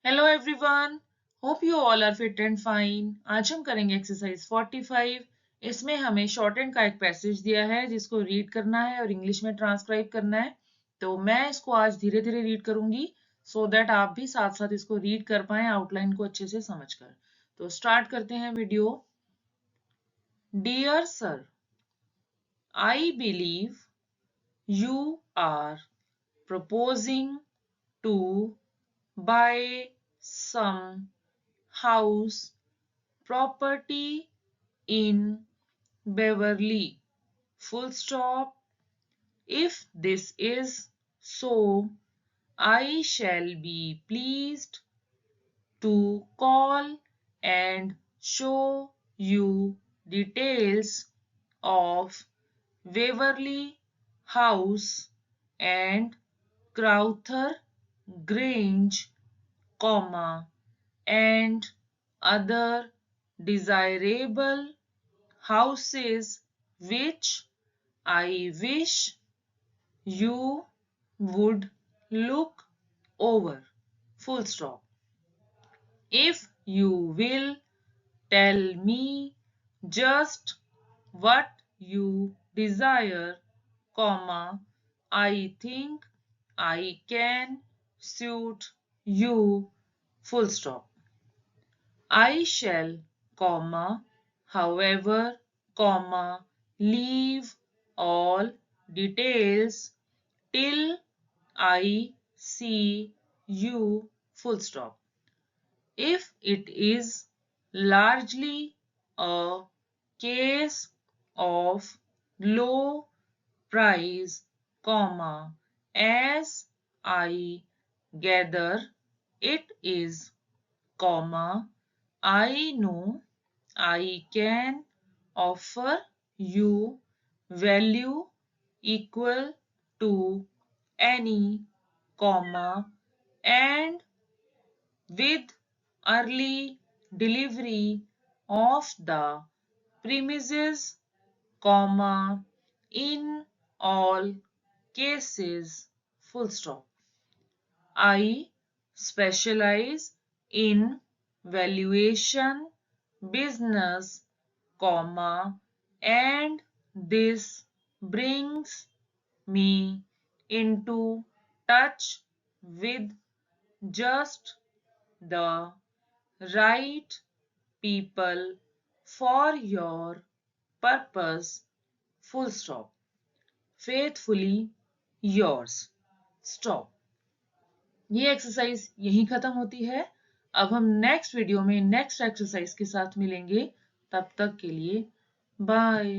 Hello everyone, hope you all are fit and fine. आज हम करेंगे एक्सरसाइज 45। इसमें हमें शॉर्ट हैंड का एक पैसेज दिया है जिसको रीड करना है और इंग्लिश में ट्रांसक्राइब करना है। तो मैं इसको आज धीरे धीरे रीड करूंगी सो दैट आप भी साथ साथ इसको रीड कर पाए आउटलाइन को अच्छे से समझकर। तो स्टार्ट करते हैं video. Dear sir, I believe you are proposing to buy some house property in Beverly. Full stop. If this is so, I shall be pleased to call and show you details of Waverly House and Crowther Grange, and other desirable houses which I wish you would look over. Full stop. If you will tell me just what you desire, I think I can suit you. Full stop. I shall, however, leave all details till I see you. Full stop. If it is largely a case of low price, as I gather it is, I know I can offer you value equal to any, and with early delivery of the premises, in all cases. Full stop. I specialize in valuation business, and this brings me into touch with just the right people for your purpose. Full stop. Faithfully yours. Stop. ये exercise यहीं खत्म होती है। अब हम next video में next exercise के साथ मिलेंगे। तब तक के लिए बाय।